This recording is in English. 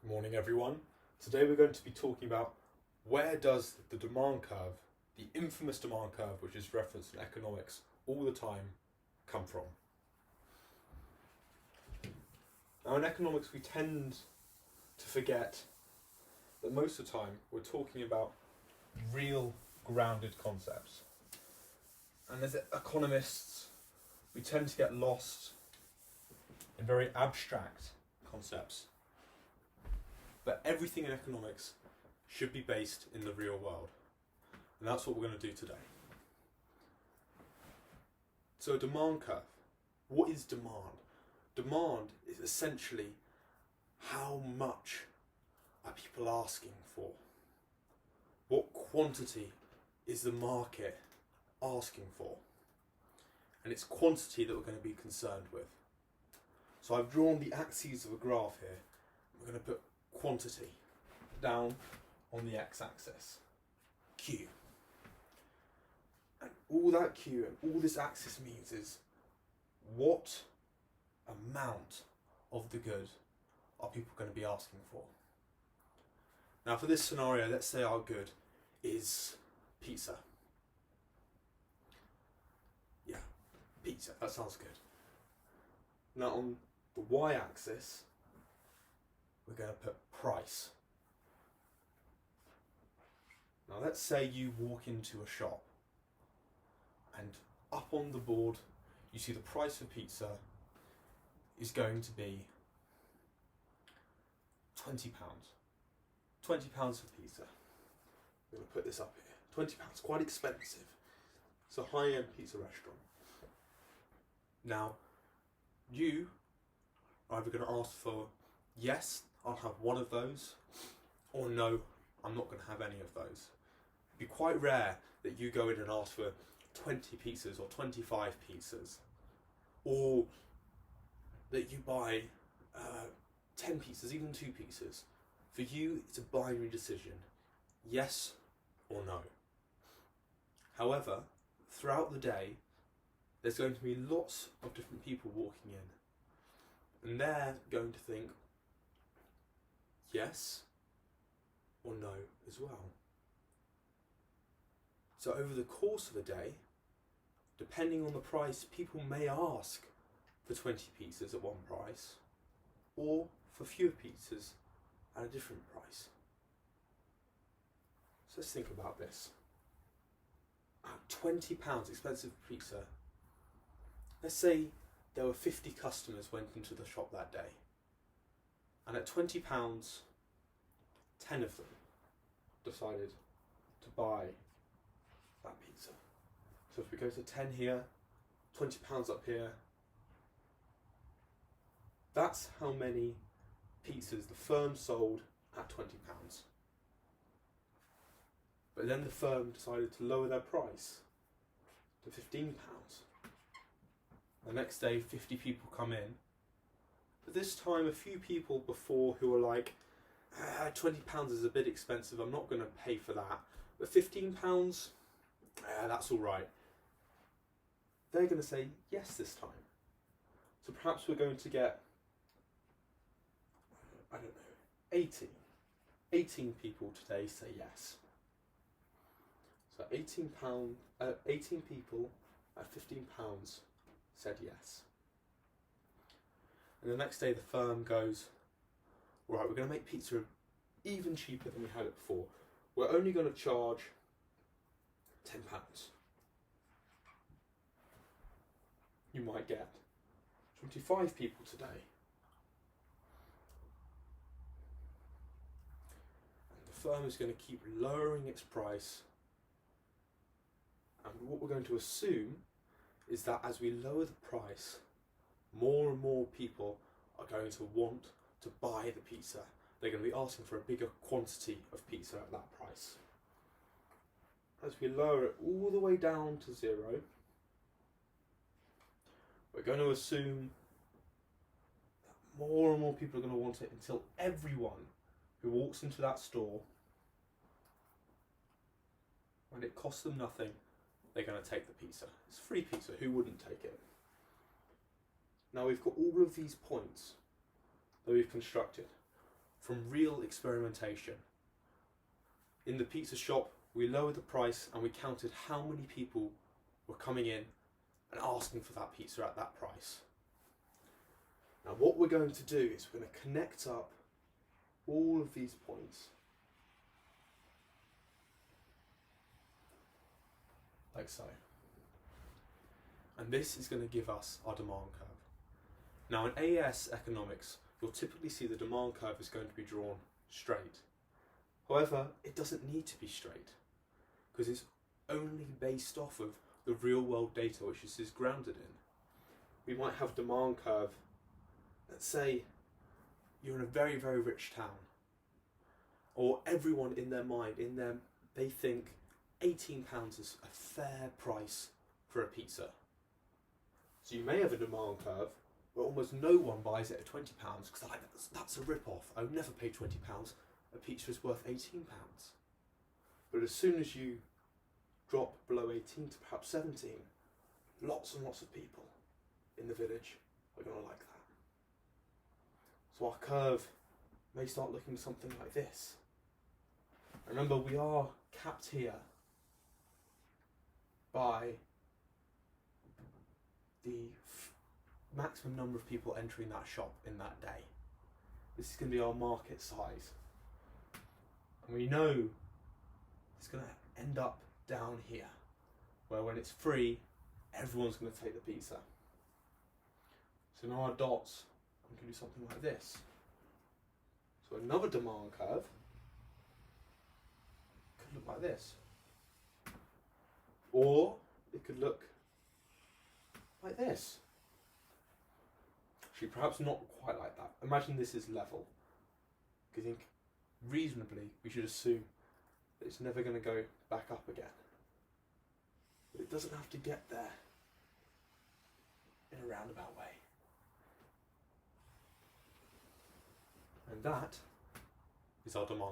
Morning everyone. Today we're going to be talking about where does the demand curve, the infamous demand curve which is referenced in economics all the time, come from? Now in economics we tend to forget that most of the time we're talking about real grounded concepts. And as economists we tend to get lost in very abstract concepts. But everything in economics should be based in the real world. And that's what we're going to do today. So a demand curve. What is demand? Demand is essentially how much are people asking for? What quantity is the market asking for? And it's quantity that we're going to be concerned with. So I've drawn the axes of a graph here. We're going to put quantity down on the x-axis, Q. And all that Q and all this axis means is what amount of the good are people going to be asking for. Now for this scenario, let's say our good is pizza. Yeah, pizza, that sounds good. Now on the y-axis, we're going to put price. Now let's say you walk into a shop and up on the board you see the price for pizza is going to be £20. £20 for pizza. I'm going to put this up here. £20, quite expensive. It's a high-end pizza restaurant. Now you are either going to ask for yes, I'll have one of those, or no, I'm not going to have any of those. It'd be quite rare that you go in and ask for 20 pizzas or 25 pizzas, or that you buy 10 pizzas, even 2 pizzas. For you, it's a binary decision, yes or no. However, throughout the day, there's going to be lots of different people walking in, and they're going to think yes or no as well. So over the course of a day, depending on the price, people may ask for 20 pizzas at one price, or for fewer pizzas at a different price. So let's think about this. At £20 expensive pizza, let's say there were 50 customers went into the shop that day. And at £20, 10 of them decided to buy that pizza. So if we go to 10 here, £20 up here, that's how many pizzas the firm sold at £20. But then the firm decided to lower their price to £15. The next day, 50 people come in. But this time, a few people before who were like, £20 is a bit expensive, I'm not going to pay for that. But £15, that's all right. They're going to say yes this time. So perhaps we're going to get, I don't know, 18 people today say yes. So 18 people at £15 said yes. And the next day the firm goes, right, we're going to make pizza even cheaper than we had it before. We're only going to charge £10. You might get 25 people today. And the firm is going to keep lowering its price. And what we're going to assume is that as we lower the price, more and more people are going to want to buy the pizza. They're going to be asking for a bigger quantity of pizza at that price. As we lower it all the way down to 0, we're going to assume that more and more people are going to want it until everyone who walks into that store, when it costs them nothing, they're going to take the pizza. It's free pizza, who wouldn't take it? Now we've got all of these points that we've constructed. from real experimentation. In the pizza shop, we lowered the price and we counted how many people were coming in and asking for that pizza at that price. Now what we're going to do is we're going to connect up all of these points, like so. And this is going to give us our demand curve. Now in AES economics, you'll typically see the demand curve is going to be drawn straight. However, it doesn't need to be straight, because it's only based off of the real world data which this is grounded in. We might have demand curve, let's say you're in a very, very rich town, or everyone in their mind, they think £18 is a fair price for a pizza. So you may have a demand curve where almost no one buys it at £20 because they're like, that's a rip-off. I would never pay £20. A pizza is worth £18. But as soon as you drop below 18 to perhaps 17, lots and lots of people in the village are going to like that. So our curve may start looking something like this. Remember, we are capped here by the maximum number of people entering that shop in that day. This is going to be our market size. And we know it's going to end up down here, where when it's free, everyone's going to take the pizza. So now our dots, we can do something like this. So another demand curve could look like this. Or it could look like this. Actually, perhaps not quite like that. Imagine this is level. Because I think reasonably we should assume that it's never going to go back up again. But it doesn't have to get there in a roundabout way. And that is our demand.